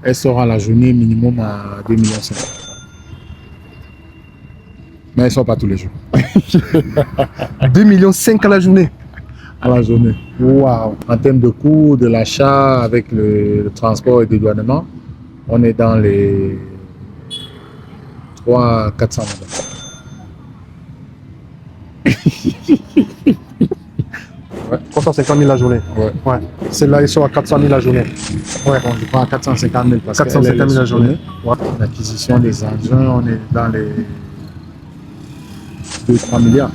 Elle sort à la journée minimum à 2,5 millions. Mais elle ne sort pas tous les jours. 2,5 millions à la journée. À la journée. Waouh. En termes de coût, de l'achat, avec le transport et le dédouanement, on est dans les 300 000. Ouais. 350 000 la journée. Ouais. Celle-là, ils sont à 400 000 la journée. Ouais. Bon, je prends à 450 000 parce 450 000 la journée. Ouais. L'acquisition des engins, on est dans les 2-3 milliards.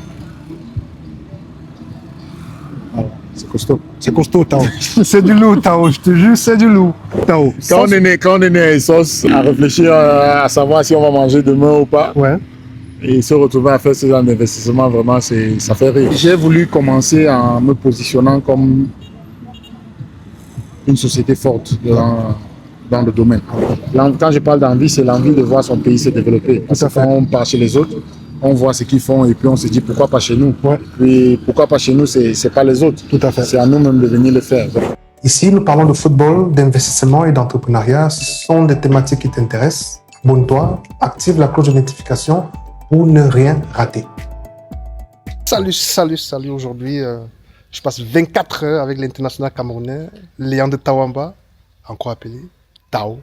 Alors, c'est costaud. C'est costaud, Tao. C'est du loup, Tao. Je te jure, c'est du loup, Tao. Quand on est né à Essos, à réfléchir à savoir si on va manger demain ou pas, ouais. Et se retrouver à faire ce genre d'investissement, vraiment, ça fait rire. J'ai voulu commencer en me positionnant comme une société forte dans le domaine. Quand je parle d'envie, c'est l'envie de voir son pays se développer. Parce que quand on part chez les autres, on voit ce qu'ils font et puis on se dit pourquoi pas chez nous. Ouais. Puis pourquoi pas chez nous, c'est pas les autres. Tout à fait. C'est à nous-mêmes de venir le faire. Ici, nous parlons de football, d'investissement et d'entrepreneuriat. Ce sont des thématiques qui t'intéressent. Abonne-toi, active la cloche de notification pour ne rien rater. Salut. Aujourd'hui, je passe 24 heures avec l'international camerounais, Léon de Tawamba, encore appelé Tao.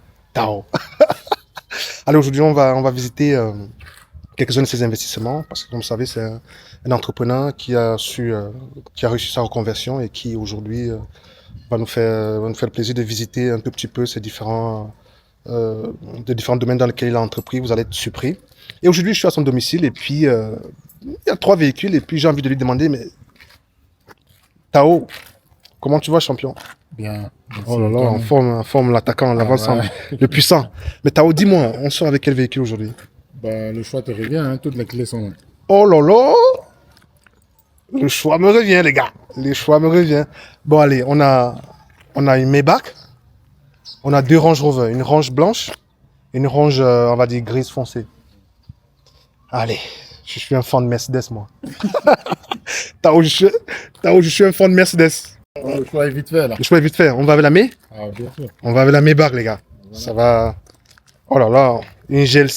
Allez, aujourd'hui, on va visiter quelques-uns de ses investissements, parce que comme vous savez, c'est un entrepreneur qui a réussi sa reconversion et qui aujourd'hui va nous faire le plaisir de visiter un petit peu ces différents domaines dans lesquels il a entrepris. Vous allez être surpris. Et aujourd'hui, je suis à son domicile et puis il y a 3 véhicules et puis j'ai envie de lui demander, mais Tao, comment tu vas, champion? Bien. Oh là là, en forme l'attaquant, l'avancement, le puissant. Mais Tao, dis-moi, on sort avec quel véhicule aujourd'hui? Le choix te revient, hein, toutes les clés sont là. Oh là là! Le choix me revient, les gars. Le choix me revient. Bon, allez, on a une Maybach. On a 2 Range Rover. Une Range blanche et une Range, on va dire, grise foncée. Allez, je suis un fan de Mercedes, moi. Tao, je suis un fan de Mercedes. Le choix est vite fait, là. Le choix est vite fait. On va avec la May? Ah, bien sûr. On va avec la Maybach, les gars. Voilà. Ça va... Oh là là, une GL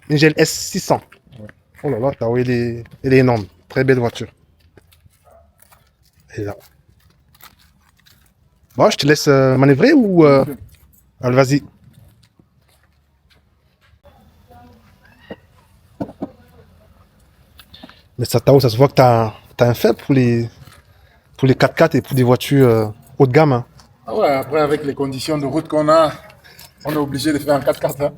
S600. Ouais. Oh là là, Tao, elle est énorme. Très belle voiture. Elle est là. Bon, je te laisse manœuvrer ou... Allez, vas-y. Mais ça, Tao, ça se voit que t'as un faible pour les 4x4 et pour des voitures haut de gamme. Hein. Ah ouais, après, avec les conditions de route qu'on a, on est obligé de faire un 4x4. Hein.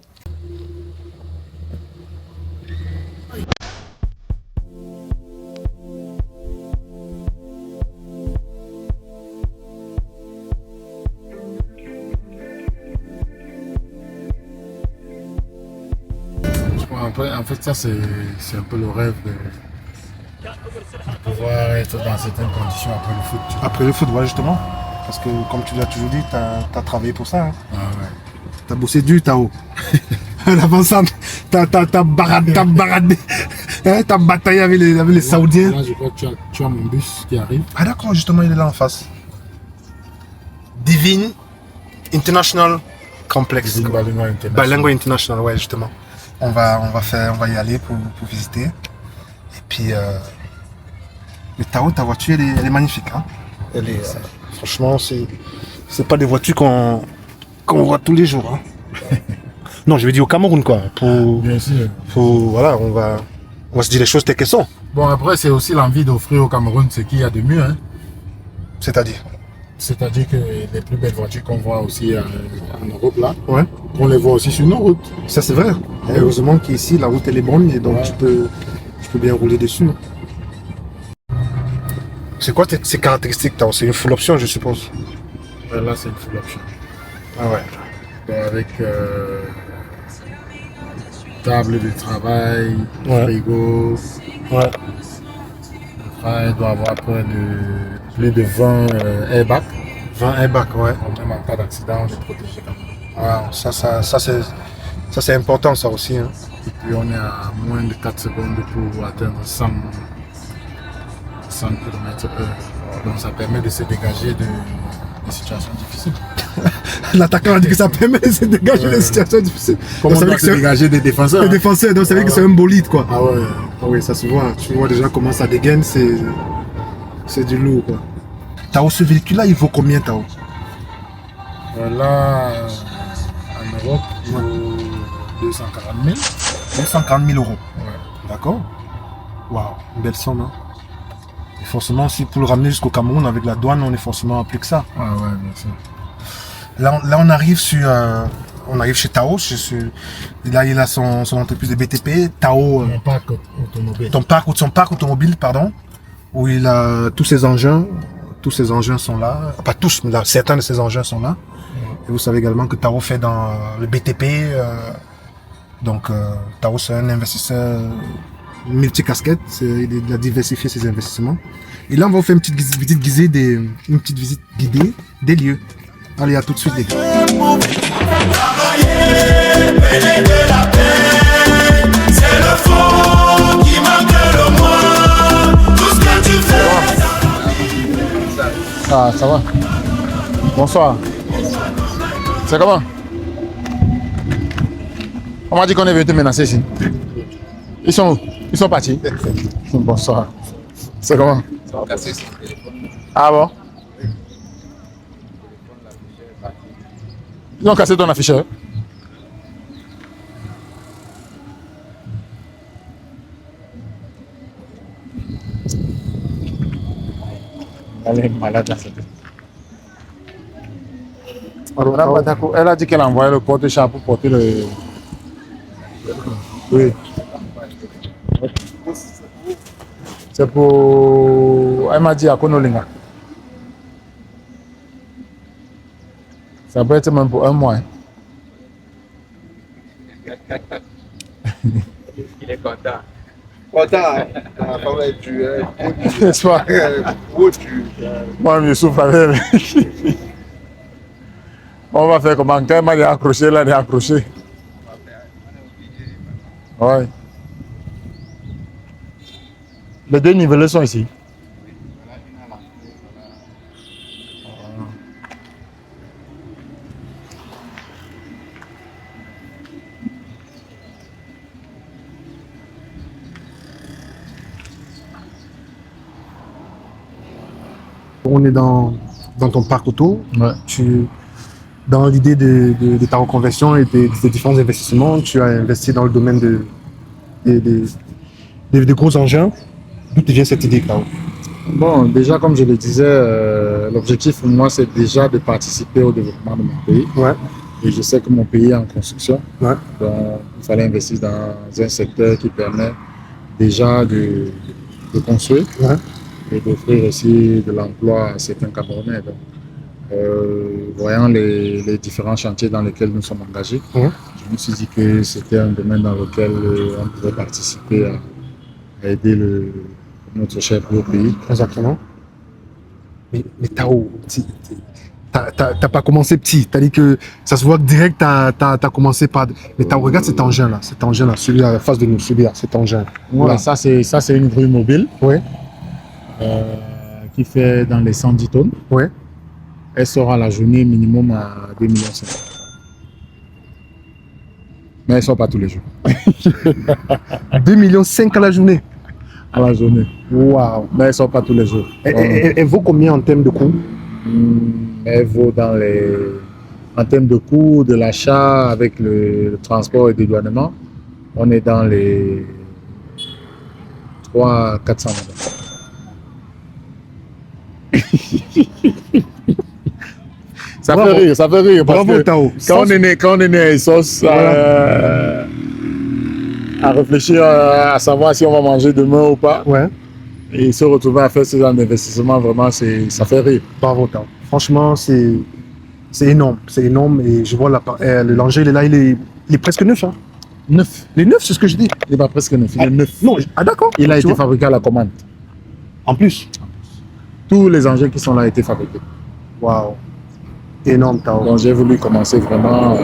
En fait, ça, c'est un peu le rêve de pouvoir être dans certaines conditions après le foot. Après le foot, voilà, justement. Parce que, comme tu l'as toujours dit, tu as travaillé pour ça. Hein. Ah ouais. Tu as bossé dur, Tao. L'avancante, tu as baradé. Hein, tu as bataillé avec les Saoudiens. Là, je crois que tu as mon bus qui arrive. Ah d'accord, justement, il est là en face. Divine International Complex. Bilingual International, ouais, justement. On va y aller pour visiter. Et puis, le Tao, ta voiture, elle est magnifique. Hein. Elle est, franchement, c'est pas des voitures qu'on voit tous les jours. Hein. Non, je veux dire au Cameroun, quoi. Bien sûr. Voilà, on va se dire les choses telles qu'elles sont. Bon, après, c'est aussi l'envie d'offrir au Cameroun ce qu'il y a de mieux. Hein. C'est-à-dire que les plus belles voitures qu'on voit aussi en Europe, là, ouais. On les voit aussi sur nos routes. Ça, c'est vrai. Et heureusement qu'ici, la route, elle est bonne et donc tu peux bien rouler dessus. C'est quoi ces caractéristiques? C'est une full option, je suppose. Là, c'est une full option. Ah ouais. Donc, avec table de travail, frigo. Ouais. Elle doit avoir plus de 20 airbags. 20 airbags, ouais. Même en cas d'accident, on est protégé. Wow, ça c'est important, ça aussi. Hein. Et puis on est à moins de 4 secondes pour atteindre 100 km/h. Donc ça permet de se dégager de situations difficiles. L'attaquant a dit que ça permet de se dégager des situations difficiles. Comment on ça veut doit dire se que dégager des défenseurs. c'est un défenseur, donc ça veut dire que c'est un bolide quoi. Ah ouais. Ah oui, ça se voit. Tu vois déjà comment ça dégaine, c'est du lourd quoi. Tao, ce véhicule-là, il vaut combien Tao? Là, en Europe, il vaut 240 000. 240 000 euros. Ouais. D'accord. Waouh, une belle somme. Hein. Et forcément, si pour le ramener jusqu'au Cameroun avec la douane, on est forcément plus que ça. Ah ouais, bien sûr. Là, on arrive sur, on arrive chez Tao. Là, il a son entreprise de BTP. Tao, Mon parc automobile. son parc automobile, pardon, où il a tous ses engins. Tous ces engins sont là. Pas tous, mais là, certains de ces engins sont là. Et vous savez également que Tao fait dans le BTP. Donc, Tao, c'est un investisseur multicasquette. Il a diversifié ses investissements. Et là, on va vous faire une petite visite guidée des lieux. Allez, à tout de suite, les gars. C'est le fond qui manque le moins. Tout ce que tu fais. Ah, ça va. Bonsoir. C'est comment? On m'a dit qu'on est venu te menacer ici. Ils sont où? Ils sont partis. Bonsoir. C'est comment? Ah bon? Ils ont cassé ton afficheur. Elle est malade là, c'était. Elle a dit qu'elle a envoyé le porte-chat pour porter le. Oui. C'est pour. Elle m'a dit à Konolinga. Ça peut être même pour un mois. Il est content. Content, la femme est dure. N'est-ce pas? Moi, je souffre avec elle. On va faire comment? Quand elle m'a accroché, elle a accroché. Ouais. Les deux nivelés sont ici. On est dans ton parc auto. Ouais. Dans l'idée de ta reconversion et des différents investissements, tu as investi dans le domaine des gros engins. D'où te vient cette idée, Kao? Bon, déjà, comme je le disais, l'objectif pour moi, c'est déjà de participer au développement de mon pays. Ouais. Et je sais que mon pays est en construction. Ouais. Donc, il fallait investir dans un secteur qui permet déjà de construire. Ouais. Et d'offrir aussi de l'emploi à certains Camerounais. Donc, voyant les différents chantiers dans lesquels nous sommes engagés, je me suis dit que c'était un domaine dans lequel on pouvait participer à aider notre cher beau pays. Exactement. Mais Tao, t'as pas commencé petit. T'as dit que ça se voit que direct, t'as commencé par. Mais Tao, regarde cet engin-là, celui à la face de nous, celui-là, cet engin. Voilà, ça c'est une grue mobile. Ouais. Qui fait dans les 110 tonnes. Ouais. Elle sort à la journée minimum à 2,5 millions. Mais elle ne sort pas tous les jours. 2,5 millions à la journée. À la journée. Waouh. Mais elle ne sort pas tous les jours. Elle vaut combien en termes de coût? Elle vaut en termes de coût de l'achat avec le transport et le dédouanement, on est dans les 300 à 400 000. Ça fait rire parce Bravo, que Tao. quand on est né à Essos, à réfléchir à savoir si on va manger demain ou pas, ouais. Et se retrouver à faire ce genre d'investissement, vraiment, ça fait rire. Bravo, Tao. Franchement, c'est énorme, et je vois l'engin, il est là, il est presque neuf. Hein. Neuf. Les neuf, c'est ce que je dis. Il n'est pas presque neuf, il est neuf. Non, d'accord. Il a été fabriqué à la commande. En plus. Tous les engins qui sont là ont été fabriqués. Waouh. Énorme, Tao. Donc j'ai voulu commencer vraiment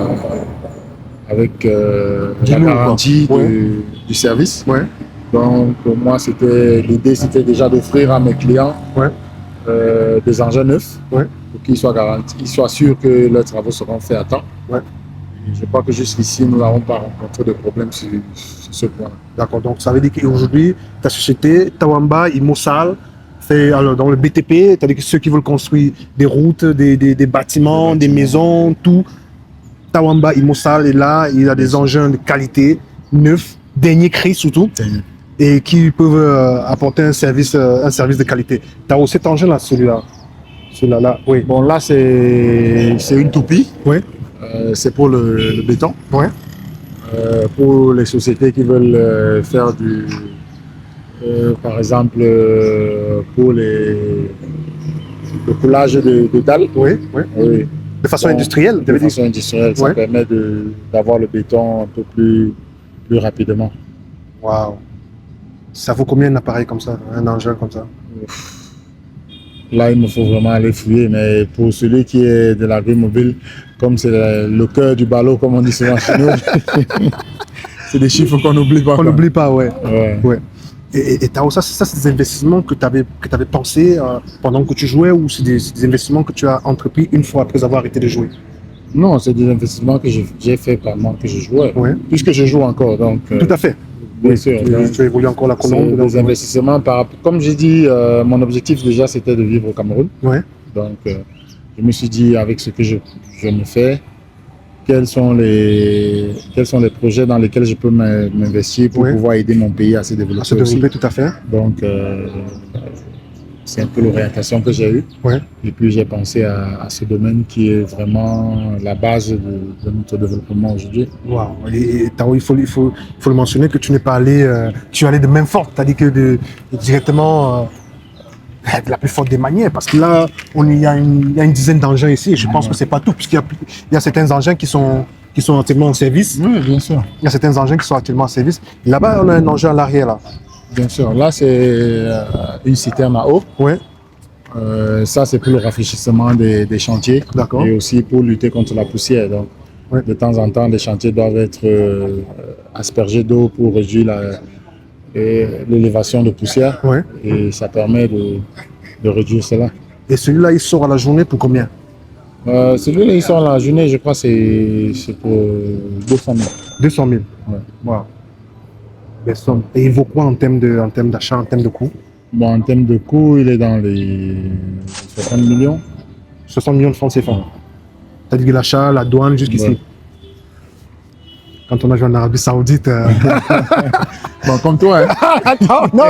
avec la garantie du service. Ouais. Donc pour moi, l'idée c'était déjà d'offrir à mes clients des engins neufs Ouais. pour qu'ils soient garantis, ils soient sûrs que leurs travaux seront faits à temps. Ouais. Et je crois que jusqu'ici, nous n'avons pas rencontré de problème sur ce point. D'accord, donc ça veut dire qu'aujourd'hui, ta société, Tawamba, Imosal, fait alors, dans le BTP, c'est-à-dire que ceux qui veulent construire des routes, des bâtiments, des maisons, tout. Tawamba, Imosal est là, il a des engins de qualité, neufs, dernier cri surtout, et qui peuvent apporter un service de qualité. Tu as cet engin-là, celui-là. Celui-là, là, oui. Bon, là, c'est une toupie. Oui. C'est pour le béton. Ouais. Pour les sociétés qui veulent faire par exemple, pour le coulage de dalles. Oui, oui. Oui. De façon Bon, industrielle, de façon industrielle, ça Ouais. permet d'avoir le béton un peu plus rapidement. Waouh. Ça vaut combien un appareil comme ça, un engin comme ça? Là, il me faut vraiment aller fouiller, mais pour celui qui est de l'agri-mobile, comme c'est le cœur du ballot, comme on dit souvent chez nous, c'est des chiffres qu'on n'oublie pas. On quoi. n'oublie pas, ouais. Ouais. Ouais. Et ça, c'est des investissements que tu avais pensé pendant que tu jouais, ou c'est des investissements que tu as entrepris une fois après avoir arrêté de jouer? Non, c'est des investissements que j'ai fait pendant que je jouais, Ouais. puisque je joue encore. Donc, Tout à fait. bien sûr. Donc, Tu évolues encore la c'est Colombe. des investissements comme j'ai dit, mon objectif déjà c'était de vivre au Cameroun. Ouais. Donc je me suis dit avec ce que je me fais, quels sont les projets dans lesquels je peux m'investir pour Ouais. pouvoir aider mon pays à se À développer se aussi. développer, tout à fait. Donc c'est un peu l'orientation que j'ai eue. Ouais. Et puis j'ai pensé à ce domaine qui est vraiment la base de notre développement aujourd'hui. Waouh. Et Tao, il faut le mentionner que tu n'es pas allé, tu es allé de main forte, c'est-à-dire que directement de la plus forte des manières, parce que là, il y a une dizaine d'engins ici, et je pense que c'est pas tout, puisqu'il y a certains engins qui sont actuellement en service. Oui, bien sûr. Il y a certains engins qui sont actuellement en service. Et là-bas, on a un engin à l'arrière, là. Bien sûr. Là, c'est une citerne à eau. Ouais. Ça, c'est pour le rafraîchissement des chantiers. D'accord. Et aussi pour lutter contre la poussière. Donc, Ouais. de temps en temps, les chantiers doivent être aspergés d'eau pour réduire l'élévation de poussière. Ouais. Et ça permet de réduire cela. Et celui-là, il sort à la journée pour combien? Celui-là, ils sont à la journée, je crois, c'est pour 200 000. 200 000. Ouais. Wow. Belle somme. Et il vaut quoi en termes d'achat, en termes de coût? Bon, en termes de coût, il est dans les 60 millions. 60 millions de francs CFA. Ouais. C'est-à-dire que l'achat, la douane, jusqu'ici. Ouais. Quand on a joué en Arabie Saoudite. Bon, comme toi, hein. non,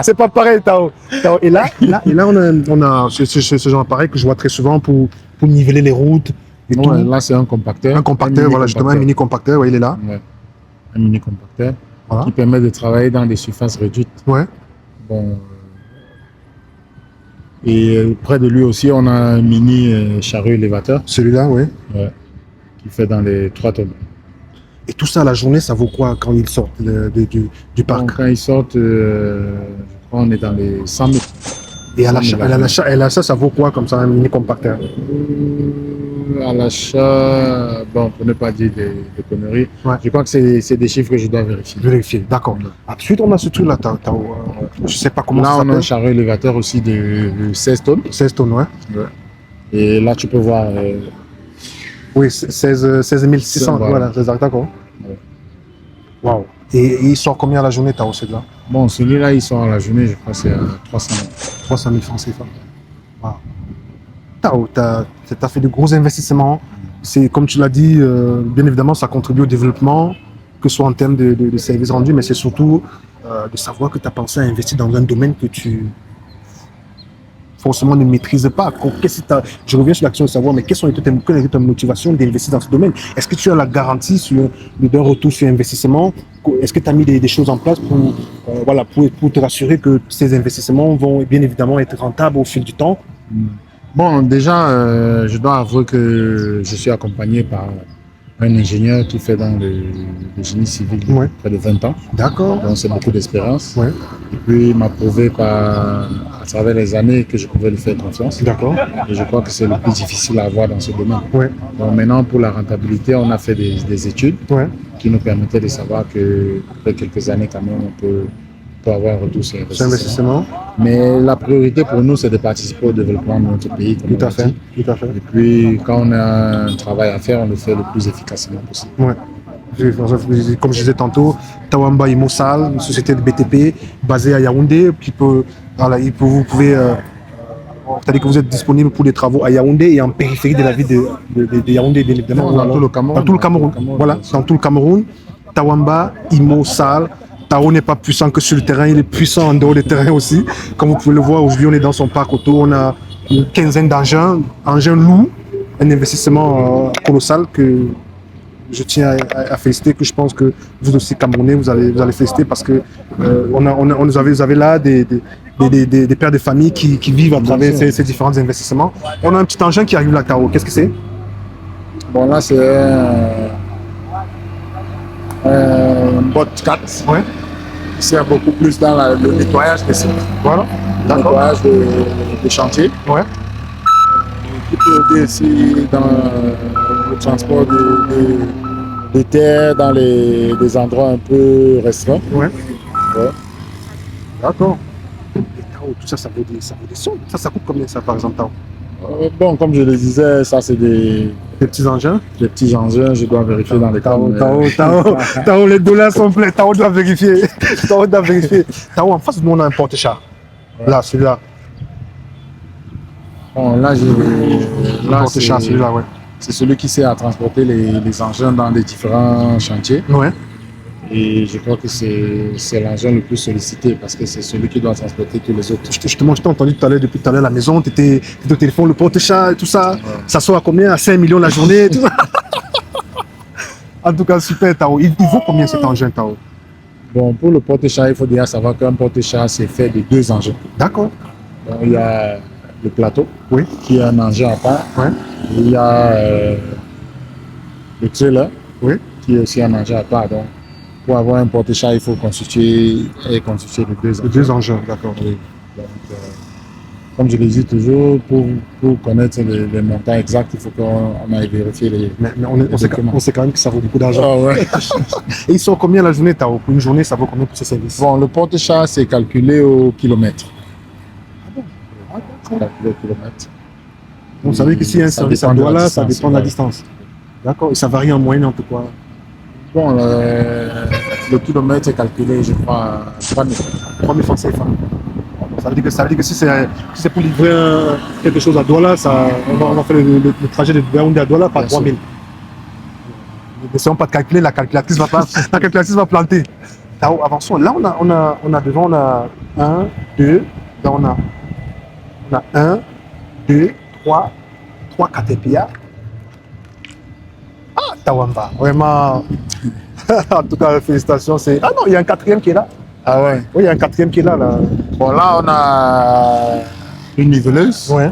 c'est pas pareil, Tao. Et là, on a ce genre d'appareil que je vois très souvent pour niveler les routes et tout. Ouais, là, c'est un compacteur. Un compacteur, voilà, justement, un mini compacteur, ouais, il est là. Ouais. Un mini compacteur Voilà. qui permet de travailler dans des surfaces réduites. Ouais. Bon. Et près de lui aussi, on a un mini chariot élévateur Celui-là, oui. qui fait dans les 3 tonnes. Et tout ça, à la journée, ça vaut quoi quand ils sortent du parc? Donc, quand ils sortent, je crois on est dans les 100 000. Et à l'achat, ça vaut quoi comme ça, un mini compacteur? À l'achat, bon, pour ne pas dire des conneries, Ouais. je crois que c'est des chiffres que je dois vérifier. Vérifier, d'accord. Ensuite, on a ce truc-là, je sais pas comment Là, ça on a un s'appelle. chariot élévateur aussi de 16 tonnes. 16 tonnes, ouais. Et là, tu peux voir. Oui, 16 600, Voilà. voilà, c'est d'accord. Ouais. Waouh. Et il sort combien à la journée, Tao, celui-là? Bon, celui-là, il sort à la journée, je crois que c'est à 300 000. 300 000 francs CFA. Waouh. Tao, tu as fait de gros investissements. C'est, comme tu l'as dit, bien évidemment, ça contribue au développement, que ce soit en termes de services rendus, mais c'est surtout de savoir que tu as pensé à investir dans un domaine que tu forcément ne maîtrises pas. Je reviens sur l'action de savoir, mais quelles ont été tes motivations d'investir dans ce domaine? Est-ce que tu as la garantie d'un retour sur investissement? Est-ce que tu as mis des choses en place pour te rassurer que ces investissements vont bien évidemment être rentables au fil du temps? Bon, déjà, je dois avouer que je suis accompagné par un ingénieur qui fait dans le génie civil depuis Ouais. près de 20 ans. D'accord. Donc, c'est beaucoup d'expérience. Ouais. Et puis, il m'a prouvé à travers les années que je pouvais lui faire confiance. D'accord. Et je crois que c'est le plus difficile à avoir dans ce domaine. Ouais. Donc, maintenant, pour la rentabilité, on a fait des études Ouais. qui nous permettaient de savoir qu'après quelques années, quand même, on peut pour avoir un retour sur C'est investissement. Mais la priorité pour nous, c'est de participer au développement de notre pays. Comme Tout on à l'a fait. dit. Tout à fait. Et puis, quand on a un travail à faire, on le fait le plus efficacement possible. Ouais. Comme je disais tantôt, Tawamba et Mossal, une société de BTP basée à Yaoundé, vous pouvez, c'est-à-dire que vous êtes disponible pour des travaux à Yaoundé et en périphérie de la ville de Yaoundé, bien évidemment. Dans tout le Cameroun. Dans tout le Cameroun. Voilà, dans tout le Cameroun. Tawamba, Imo, Sal. Tao n'est pas puissant que sur le terrain, il est puissant en dehors des terrains aussi. Comme vous pouvez le voir, aujourd'hui, on est dans son parc auto. On a une quinzaine d'engins lourds, un investissement colossal que je tiens à féliciter, que je pense que vous aussi, Camerounais, vous allez féliciter parce que vous avez là des pères de famille qui vivent à travers ces différents investissements. Et on a un petit engin qui arrive là, Tao. Qu'est-ce que c'est? Bon, là, c'est un bot 4. Ouais. Qui sert beaucoup plus dans le nettoyage des sites. Voilà. Le nettoyage des chantiers. Ouais. Qui peut aider aussi dans le transport des terres dans des endroits un peu restreints. Ouais. Ouais. D'accord. Et Tao, tout ça, ça vaut des sommes. Ça coûte combien ça, par exemple, Tao? Bon, comme je le disais, ça c'est des petits engins. Les petits engins, je dois vérifier dans les Tao, les dollars sont pleins. Tao doit vérifier. Tao, en face de nous, on a un porte-chat. Ouais. Là, celui-là. Bon, là, porte-chat, celui-là, ouais. C'est celui qui sert à transporter les engins dans les différents chantiers. Ouais. Et je crois que c'est l'engin le plus sollicité parce que c'est celui qui doit transporter tous les autres. Justement, je t'ai entendu tout à l'heure, depuis tout à l'heure à la maison, tu étais au téléphone, le porte-chat et tout ça. Ouais. Ça sort à combien? À 5 millions la journée tout ça. En tout cas, super, Tao. Il vaut combien cet engin, Tao? Bon, pour le porte-chat, il faut déjà savoir qu'un porte-chat, c'est fait de 2 engins. D'accord. Donc, il y a le plateau, oui, qui est un engin à part. Ouais. Il y a le trailer, oui, qui est aussi un engin à part. Donc, pour avoir un porte-chat, il faut constituer de 2 engins. D'accord. Oui. Donc, comme je le dis toujours, pour connaître les montants exacts, il faut qu'on aille vérifier les. Mais on sait quand même que ça vaut beaucoup d'argent. Ah ouais. Et ils sont combien la journée, Tao? Pour une journée, ça vaut combien pour ces services? Bon, le porte-chat, c'est calculé au kilomètre. Ah bon? C'est calculé au kilomètre. Vous savez que s'il y a un service à Douala, ça dépend de la distance. D'accord. Et ça varie en moyenne en tout cas. Bon, le kilomètre est calculé, je crois, à 3000 francs. 3000 francs CFA. Ça veut dire que si c'est pour livrer quelque chose à Douala, on va faire le trajet de Yaoundé à Douala par 3000. N'essayons pas de calculer, la calculatrice va planter. Avançons. Là, on a devant, on a 1, 2, là on a 1, 2, 3 Caterpillar. Ah, Tawamba, vraiment. En tout cas, félicitations. Ah non, il y a un 4e qui est là. Ah ouais? Oui, il y a un 4e qui est là. Bon, là, on a une niveleuse. Ouais.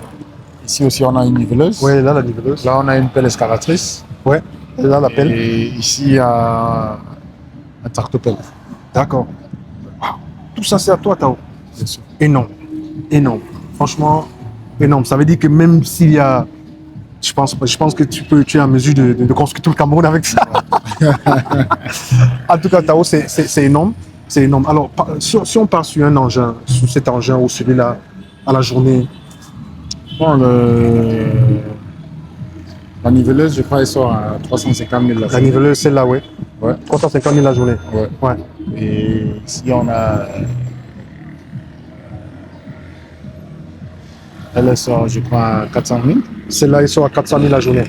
Ici aussi, on a une niveleuse. Oui, là, la niveleuse. Là, on a une pelle escalatrice. Ouais, là, la pelle. Et ici, il y a un tractopelle. D'accord. Wow. Tout ça, c'est à toi, Tao. Bien sûr. Énorme. Énorme. Franchement, énorme. Ça veut dire que même s'il y a... Je pense que tu es en mesure de construire tout le Cameroun avec ça. En tout cas, Tao, c'est énorme. C'est énorme. Alors, si on part sur un engin, sur cet engin ou celui-là, à la journée. Bon, la niveleuse, je crois, elle sort à 350 000 la journée. La niveleuse, celle-là, oui. Ouais. 350 000 la journée. Ouais. Ouais. Et ici, on a. Elle sort, je crois, à 400 000. Celle-là, elle sort à 400 000 la journée.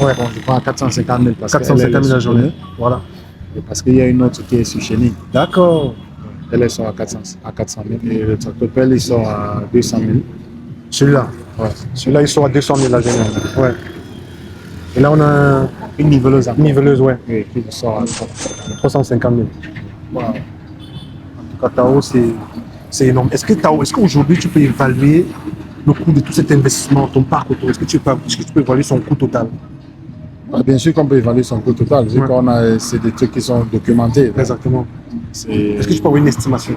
Ouais. Bon, je crois à 450 000 parce 450 000 la journée. Voilà. Et parce qu'il y a une autre qui est sur Chény. D'accord. Elle sort à 400 000. Et le tractopelle, il sort à 200 000. Celui-là. Ouais. Celui-là, il sort à 200 000 la journée. Ouais. Et là, on a une niveleuse. Une niveleuse, ouais. Oui, qui sort à 350 000. Wow. En tout cas, Tao, c'est énorme. Est-ce qu'aujourd'hui, tu peux évaluer le coût de tout cet investissement, ton parc auto? Est-ce que tu peux évaluer son coût total? Bien sûr qu'on peut évaluer son coût total. Ouais. C'est des trucs qui sont documentés. Exactement. Est-ce que tu peux avoir une estimation?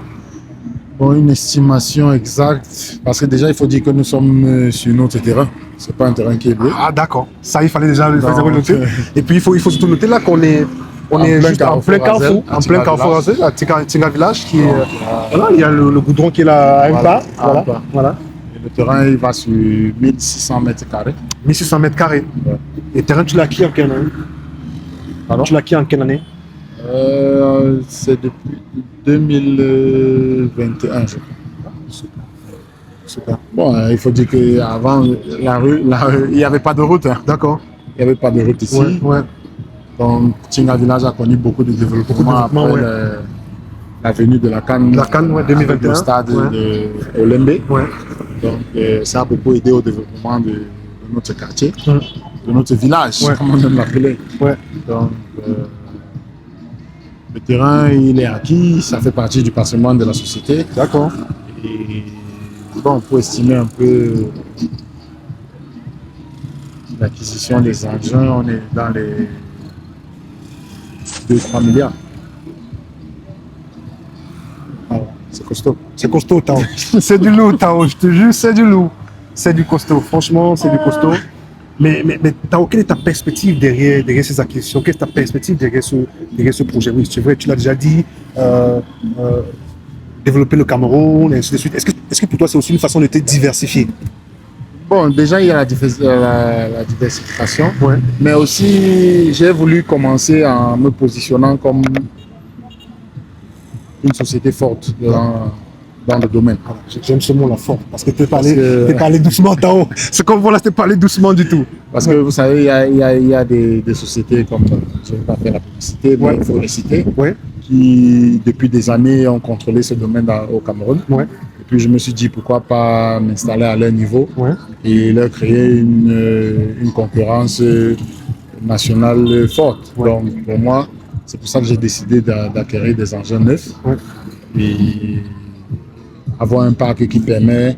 Bon, une estimation exacte, parce que déjà il faut dire que nous sommes sur notre terrain. C'est pas un terrain qui est bleu. Ah d'accord. Ça, il fallait déjà le noter. Et puis il faut surtout noter là qu'on est On En est plein juste en carrefour plein carrefour, Azel, à en plein Tinga carrefour Village. à Tinga Village qui est, Donc, voilà, il y a le goudron qui est là à un Voilà, pas. à un Voilà, pas. voilà. Et le terrain, il va sur 1600 mètres carrés. 1600 mètres carrés. Ouais. Et terrain, tu l'as acquis en quelle année? Pardon? Tu l'as acquis en quelle année? C'est depuis 2021, je crois. Super. Bon, il faut dire qu'avant, il n'y avait pas de route. Hein. D'accord. Il n'y avait pas de route ici. Ouais, ouais. Donc, Tinga Village a connu beaucoup de développement, développement, après ouais. la venue de la CAN. La CAN, ouais, 2021. Au stade Ouais. de Olembe. Ouais. Donc, ça a beaucoup aidé au développement de notre quartier, Hum. de notre village, Ouais. comme on aime l'appeler. Ouais. Donc, le terrain, il est acquis, ça fait partie du patrimoine de la société. D'accord. Et bon, pour estimer un peu l'acquisition des engins, on est dans les 2-3 milliards. Ah, c'est costaud. C'est costaud, Tao. C'est du lourd, Tao, je te jure, c'est du lourd. C'est du costaud, franchement, c'est du costaud. Mais Tao, quelle est ta perspective derrière ces acquisitions? Quelle est ta perspective derrière ce projet? Oui, c'est vrai, tu l'as déjà dit, développer le Cameroun, et ainsi de suite. Est-ce que pour toi, c'est aussi une façon de te diversifier? Bon, déjà, il y a la diversification, Ouais. mais aussi, j'ai voulu commencer en me positionnant comme une société forte dans le domaine. Voilà, j'aime ce mot-là fort, parce que tu Parce que- parlé doucement, Tao. Ce qu'on voit là, tu parlé doucement du tout. Parce que vous savez, il y a des sociétés comme, je ne vais pas faire la publicité, mais Ouais. il faut les citer, Ouais, qui depuis des années ont contrôlé ce domaine au Cameroun. ouais, Et puis je me suis dit pourquoi pas m'installer à leur niveau ouais. et leur créer une concurrence nationale forte. Ouais. Donc pour moi, c'est pour ça que j'ai décidé d'acquérir des engins neufs Ouais. et avoir un parc qui permet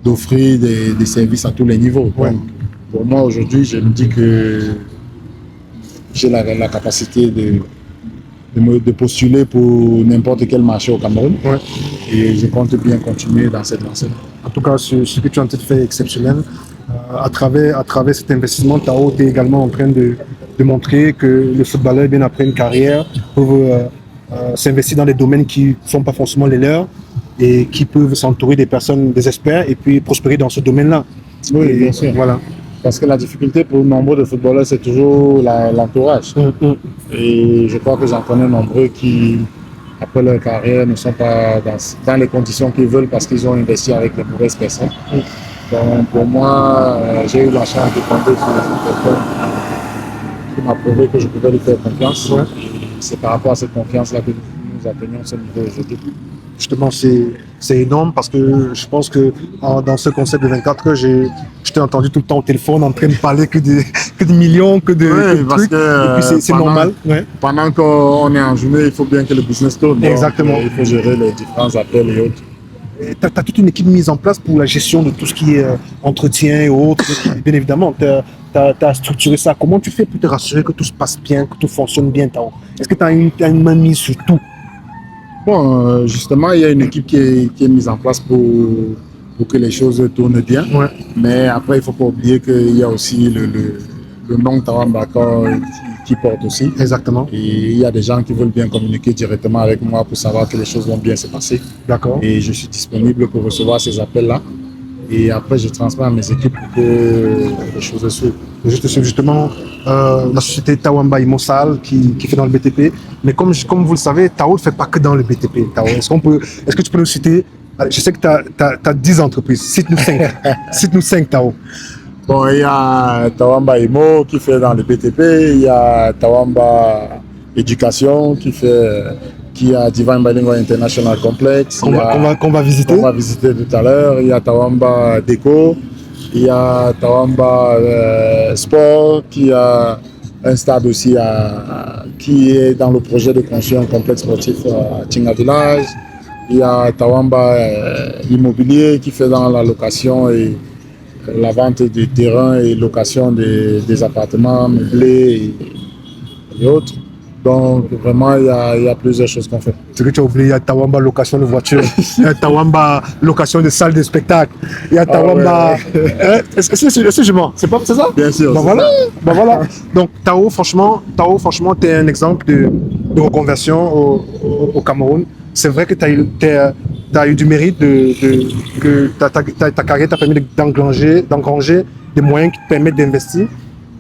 d'offrir des services à tous les niveaux. Ouais. Donc pour moi aujourd'hui, je me dis que j'ai la capacité de postuler pour n'importe quel marché au Cameroun. Ouais. Et je compte bien continuer dans cette lancée. En tout cas, ce que tu es en train de faire est exceptionnel. À travers cet investissement, Tao, tu es également en train de montrer que les footballeurs, bien après une carrière, peuvent s'investir dans des domaines qui ne sont pas forcément les leurs et qui peuvent s'entourer des personnes, des experts et puis prospérer dans ce domaine-là. Oui, Et bien sûr. Voilà. Parce que la difficulté pour nombre de footballeurs, c'est toujours l'entourage. Et je crois que j'en connais nombreux qui, après leur carrière, ne sont pas dans les conditions qu'ils veulent parce qu'ils ont investi avec les mauvaises personnes. Donc pour moi, j'ai eu la chance de tomber sur une personne qui m'a prouvé que je pouvais lui faire confiance. Ouais. Et c'est par rapport à cette confiance-là que nous atteignons ce niveau aujourd'hui. Justement, c'est énorme parce que je pense que dans ce concept de 24 heures, je t'ai entendu tout le temps au téléphone en train de parler que de millions, que de parce trucs. que, Et puis c'est pendant- normal. Ouais. Pendant qu'on est en journée, il faut bien que le business tourne. Donc, Exactement. il faut gérer les différents appels et autres. Tu as toute une équipe mise en place pour la gestion de tout ce qui est entretien et autres. Bien évidemment, tu as structuré ça. Comment tu fais pour te rassurer que tout se passe bien, que tout fonctionne bien, Tao? Est-ce que tu as une main mise sur tout? Bon, justement, il y a une équipe qui est mise en place pour que les choses tournent bien. Ouais. Mais après, il ne faut pas oublier qu'il y a aussi le nom Tawamba qui porte aussi. Exactement. Et il y a des gens qui veulent bien communiquer directement avec moi pour savoir que les choses vont bien se passer. D'accord. Et je suis disponible pour recevoir ces appels-là. Et après, je transmets à mes équipes pour que les choses suivent. Justement, la société Tawamba Imosal qui fait dans le BTP. Mais comme vous le savez, Tao ne fait pas que dans le BTP. Tao, est-ce que tu peux nous citer? Je sais que tu as 10 entreprises. Cite-nous 5. Cite-nous 5, Tao. Bon, il y a Tawamba Imo qui fait dans le BTP, il y a Tawamba Éducation qui a Divine Bilingual International Complex. Qu'on va visiter. On va visiter tout à l'heure. Il y a Tawamba Déco, il y a Tawamba Sport qui a un stade aussi qui est dans le projet de construire un complexe sportif à Tinga Village. Il y a Tawamba Immobilier qui fait dans la location et la vente des terrains et location des appartements meublés et autres. Donc, vraiment, il y a plusieurs choses qu'on fait. Ce que tu as oublié, il y a Tawamba location de voiture, il y a Tawamba location de salle de spectacle, il y a Tawamba. Est-ce que je mens? C'est ça? Bien sûr. Bah voilà, bah voilà. Donc Tao, franchement, tu es un exemple de reconversion au Cameroun. C'est vrai que tu as eu du mérite, que ta carrière t'a permis d'engranger des moyens qui te permettent d'investir.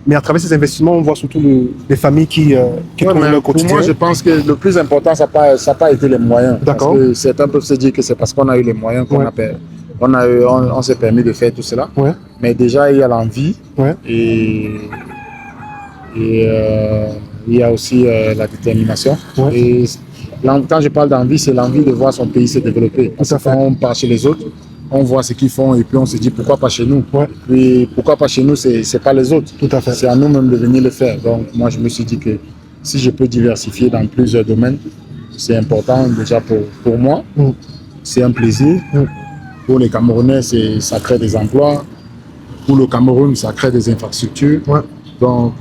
Mais à travers ces investissements, on voit surtout les familles qui trouvent leur Pour quotidien. moi, je pense que le plus important, ça n'a pas été les moyens. D'accord. Parce que certains peuvent se dire que c'est parce qu'on a eu les moyens qu'on on s'est permis de faire tout cela. Ouais. Mais déjà, il y a l'envie Ouais. et il y a aussi la détermination. Ouais. Et quand je parle d'envie, c'est l'envie de voir son pays se développer. Parce Tout à que fait. quand on part chez les autres, on voit ce qu'ils font et puis on se dit pourquoi pas chez nous. Ouais. Puis pourquoi pas chez nous, c'est pas les autres. Tout à fait. C'est à nous-mêmes de venir le faire. Donc moi, je me suis dit que si je peux diversifier dans plusieurs domaines, c'est important déjà pour moi. Mm. C'est un plaisir. Mm. Pour les Camerounais, ça crée des emplois. Pour le Cameroun, ça crée des infrastructures. Ouais. Donc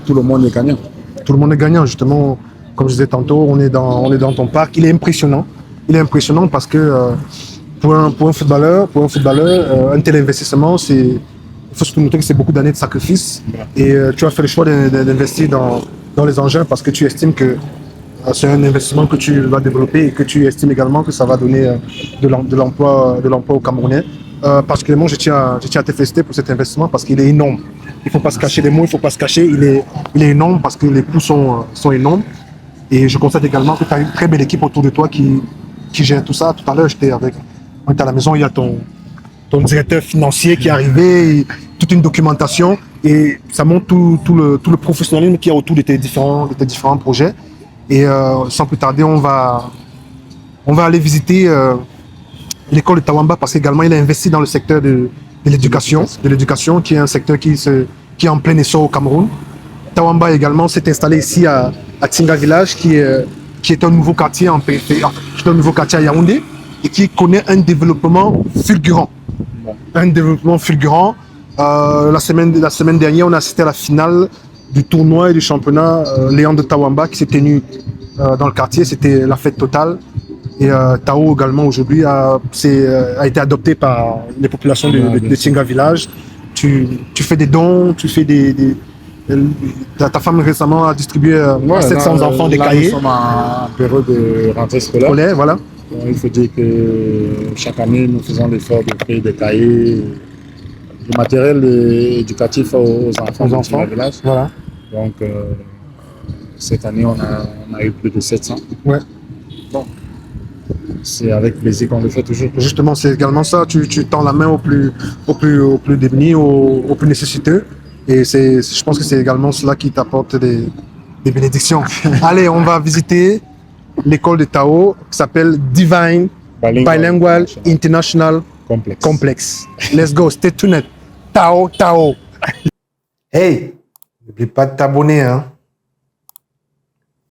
tout le monde est gagnant. Tout le monde est gagnant, justement. Comme je disais tantôt, on est dans ton parc. Il est impressionnant. Il est impressionnant parce que pour un footballeur, un tel investissement, il faut surtout noter que c'est beaucoup d'années de sacrifice. Et tu as fait le choix d'investir dans les engins parce que tu estimes que c'est un investissement que tu vas développer et que tu estimes également que ça va donner de l'emploi aux Camerounais. Particulièrement, je tiens à te féliciter pour cet investissement parce qu'il est énorme. Il ne faut pas se cacher les mots, il ne faut pas se cacher. Il est énorme parce que les coûts sont énormes. Et je constate également que tu as une très belle équipe autour de toi qui gère tout ça. Tout à l'heure, on était à la maison, il y a ton directeur financier qui est arrivé, et toute une documentation. Et ça montre tout le professionnalisme qu'il y a autour de tes différents projets. Et sans plus tarder, on va aller visiter l'école de Tawamba parce qu'également il a investi dans le secteur de l'éducation, qui est un secteur qui est en plein essor au Cameroun. Tawamba également s'est installé ici à Tsinga Village, qui est un nouveau quartier en périphérie, qui est un nouveau quartier à Yaoundé et qui connaît un développement fulgurant. La semaine dernière, on a assisté à la finale du tournoi et du championnat Léon de Tawamba qui s'est tenu dans le quartier. C'était la fête totale. Et Tao également aujourd'hui a été adopté par les populations de Tsinga Village. Tu fais des dons, ta femme récemment a distribué à 700 enfants des cahiers. Nous sommes en période de rentrée scolaire. Voilà. Donc, il faut dire que chaque année, nous faisons l'effort de créer des cahiers, du matériel éducatif aux enfants de Tsinga Village. Voilà. Donc, cette année, on a eu plus de 700. Ouais. Bon, c'est avec plaisir qu'on le fait toujours. Justement, c'est également ça. Tu tends la main aux plus démunis, aux plus nécessiteux. Et je pense que c'est également cela qui t'apporte des bénédictions. Allez, on va visiter l'école de Tao qui s'appelle Divine Bilingual International Complex. Let's go, stay tuned. Tao. Hey, n'oublie pas de t'abonner, hein.